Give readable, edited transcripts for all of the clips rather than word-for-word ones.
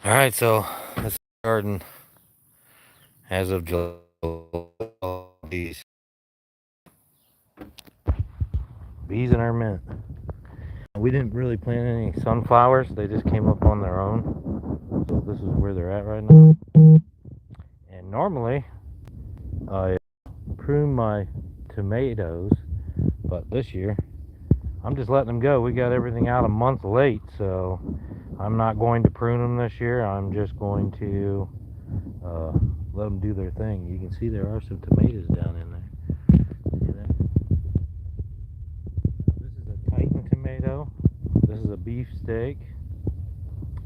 Alright, so this garden as of July. Bees in our mint. We didn't really plant any sunflowers, they just came up on their own. So this is where they're at right now. And normally I prune my tomatoes, but this year I'm just letting them go. We got everything out a month late, so I'm not going to prune them this year. I'm just going to let them do their thing. You can see there are some tomatoes down in there. See that? This is a Titan tomato. This is a beefsteak.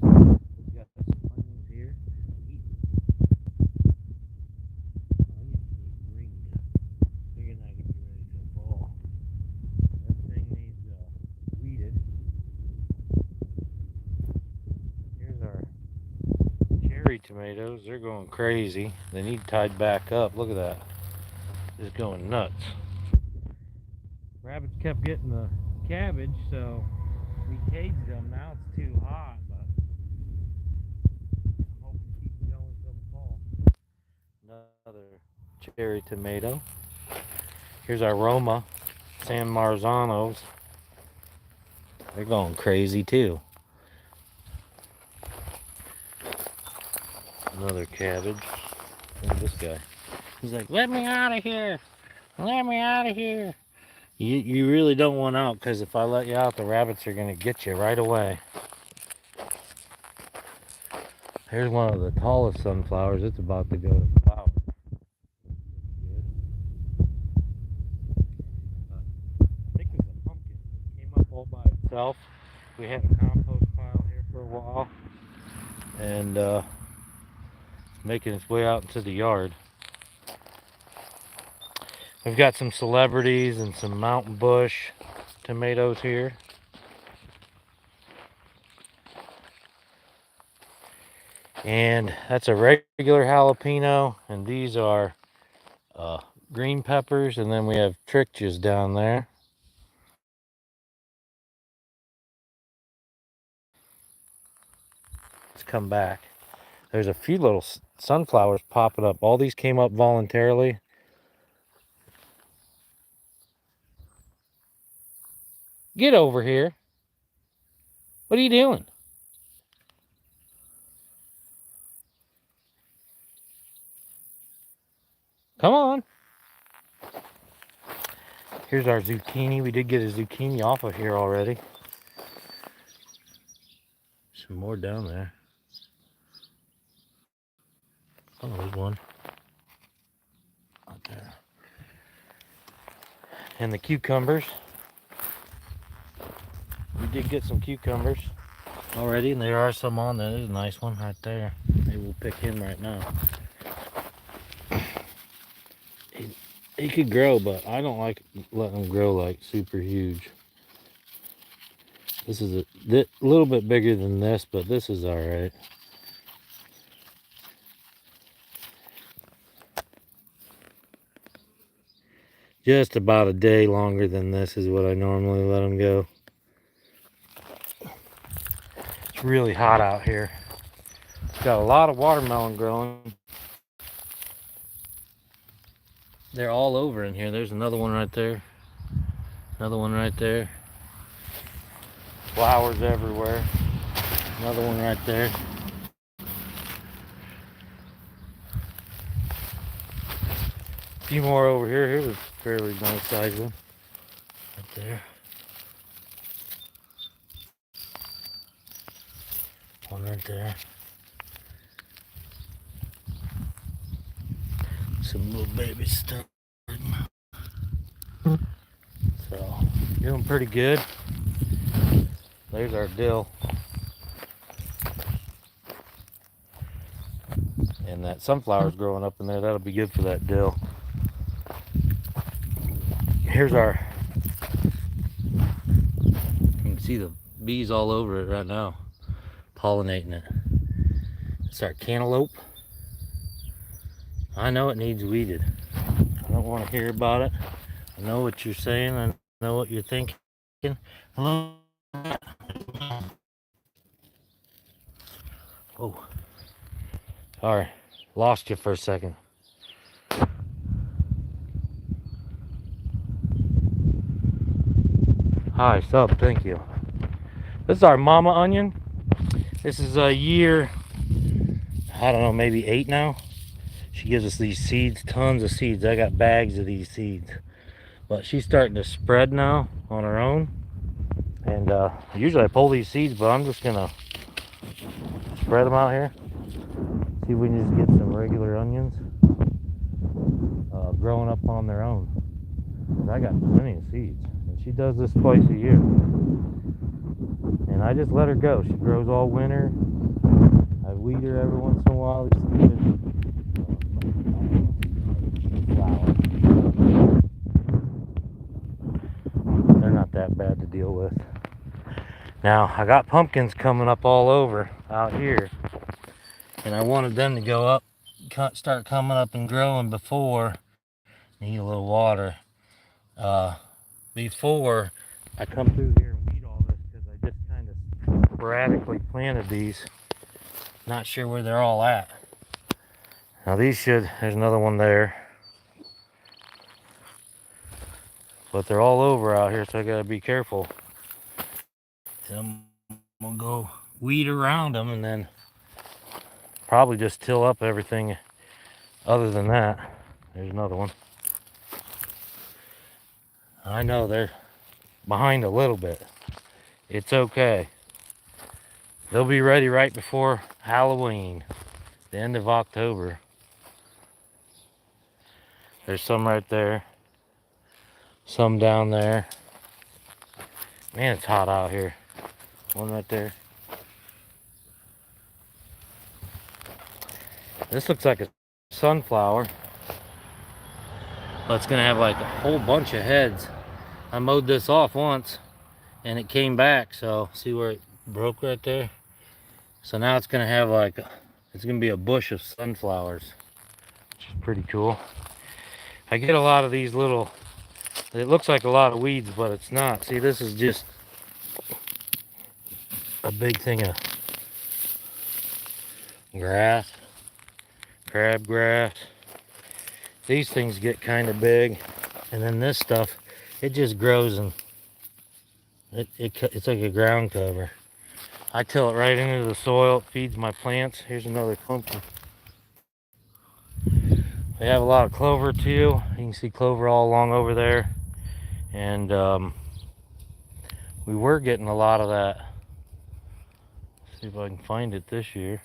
We've got some onions here. Onions need green. They're not going to be ready till fall. Everything needs weeded. Here's our cherry tomatoes. They're going crazy. They need tied back up. Look at that. Just going nuts. Rabbits kept getting the cabbage, so we caged them. Now it's too hot, but I'm hoping to keep them going until the fall. Another cherry tomato. Here's our Roma San Marzanos. They're going crazy too. Another cabbage. Look at this guy. He's like, let me out of here. Let me out of here. You really don't want out, because if I let you out, the rabbits are going to get you right away. Here's one of the tallest sunflowers. It's about to go to flower. I think it was a pumpkin that came up all by itself. We had a compost pile here for a while, and making its way out into the yard. We've got some celebrities and some mountain bush tomatoes here. And that's a regular jalapeno, and these are green peppers, and then we have trichas down there. Let's come back. There's a few little sunflowers popping up. All these came up voluntarily. Get over here. What are you doing? Come on. Here's our zucchini. We did get a zucchini off of here already. Some more down there. Oh, there's one. Out there. And the cucumbers. We did get some cucumbers already, and there are some on there. There's a nice one right there. Maybe we'll pick him right now. He could grow, but I don't like letting them grow like super huge. This is a little bit bigger than this, but this is all right. Just about a day longer than this is what I normally let them go. It's really hot out here. Got a lot of watermelon growing. They're all over in here. There's another one right there. Another one right there. Flowers everywhere. Another one right there. A few more over here. Here's a fairly nice sized one. Right there. One right there. Some little baby stuff. So, doing pretty good. There's our dill. And that sunflower's growing up in there. That'll be good for that dill. Here's our, you can see the bees all over it right now, pollinating it. It's our cantaloupe. I know it needs weeded. I don't want to hear about it. I know what you're saying. I know what you're thinking. Hello. Oh, sorry, lost you for a second. Hi, sub, thank you. This is our mama onion. This is a year, I don't know, maybe 8 now. She gives us these seeds, tons of seeds. I got bags of these seeds. But she's starting to spread now on her own. And usually I pull these seeds, but I'm just gonna spread them out here. See if we can just get some regular onions growing up on their own. I got plenty of seeds. And she does this twice a year. And I just let her go. She grows all winter. I weed her every once in a while. Just leave it flower. They're not that bad to deal with. Now, I got pumpkins coming up all over out here. And I wanted them to go up, start coming up and growing before. Need a little water. Before I come through here and weed all this, because I just kind of sporadically planted these. Not sure where they're all at. Now these should, there's another one there. But they're all over out here, so I gotta be careful. I'm gonna go weed around them and then probably just till up everything other than that. There's another one. I know they're behind a little bit. It's okay. They'll be ready right before Halloween, the end of October. There's some right there, some down there. Man, it's hot out here. One right there. This looks like a sunflower, but it's gonna have like a whole bunch of heads. I mowed this off once and it came back, so see where it broke right there? So now it's gonna have like, it's gonna be a bush of sunflowers, which is pretty cool. I get a lot of these little, it looks like a lot of weeds, but it's not. See, this is just a big thing of grass, crabgrass. These things get kind of big, and then this stuff, it just grows and it's like a ground cover. I till it right into the soil, it feeds my plants. Here's another pumpkin. We have a lot of clover too. You can see clover all along over there. And we were getting a lot of that. Let's see if I can find it this year.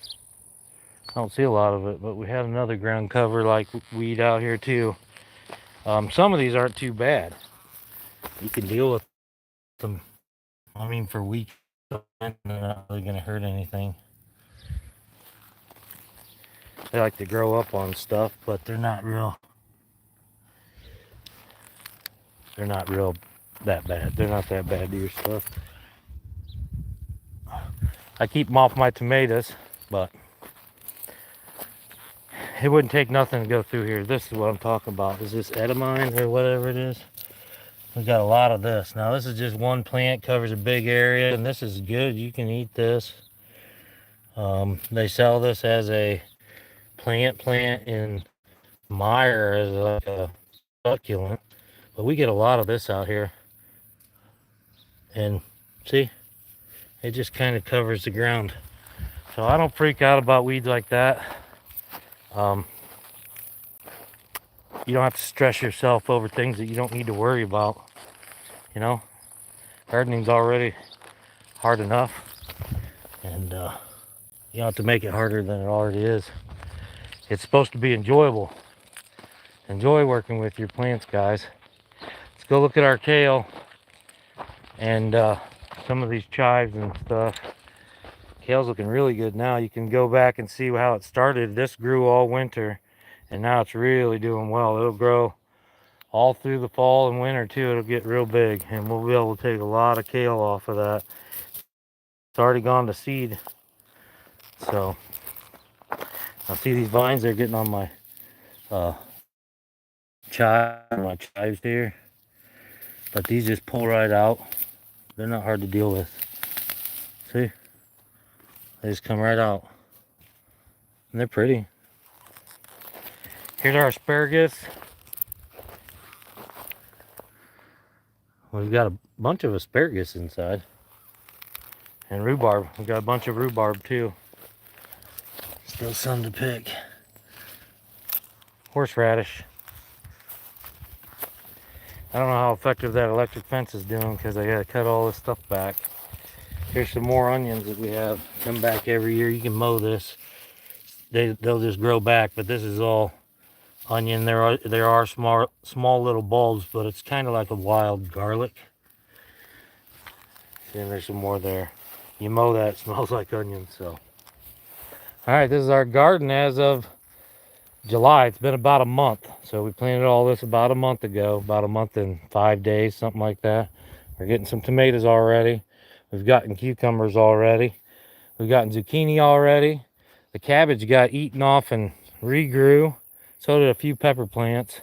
I don't see a lot of it, but we had another ground cover like weed out here too. Some of these aren't too bad. You can deal with them. I mean, for weeks, they're not really gonna hurt anything. They like to grow up on stuff, but they're not real that bad. They're not that bad to your stuff. I keep them off my tomatoes, but it wouldn't take nothing to go through here. This is what I'm talking about. Is this edamame or whatever it is? We got a lot of this. Now this is just one plant, covers a big area, and this is good. You can eat this. They sell this as a plant in Meyer as like a succulent, but we get a lot of this out here. And see, it just kind of covers the ground. So I don't freak out about weeds like that. You don't have to stress yourself over things that you don't need to worry about. You know, gardening's already hard enough, and you don't have to make it harder than it already is. It's supposed to be enjoyable. Enjoy working with your plants, guys. Let's go look at our kale and some of these chives and stuff. Kale's looking really good now. You can go back and see how it started. This grew all winter, and now it's really doing well. It'll grow all through the fall and winter too. It'll get real big, and we'll be able to take a lot of kale off of that. It's already gone to seed. So I see these vines, they're getting on my chives here, but these just pull right out. They're not hard to deal with. See, they just come right out. And they're pretty. Here's our asparagus. We've got a bunch of asparagus inside. And rhubarb. We've got a bunch of rhubarb too. Still some to pick. Horseradish. I don't know how effective that electric fence is doing because I gotta cut all this stuff back. Here's some more onions that we have come back every year. You can mow this. They'll just grow back, but this is all onion. There are small little bulbs, but it's kind of like a wild garlic. And there's some more there. You mow that, it smells like onions. So, all right, this is our garden as of July. It's been about a month. So we planted all this about a month ago, about a month and 5 days, something like that. We're getting some tomatoes already. We've gotten cucumbers already. We've gotten zucchini already. The cabbage got eaten off and regrew. So did a few pepper plants.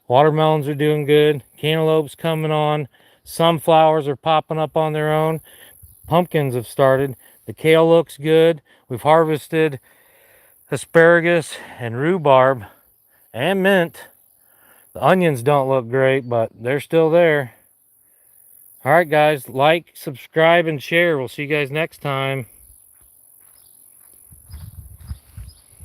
Watermelons are doing good. Cantaloupes coming on. Sunflowers are popping up on their own. Pumpkins have started. The kale looks good. We've harvested asparagus and rhubarb and mint. The onions don't look great, but they're still there. All right, guys, like, subscribe, and share. We'll see you guys next time.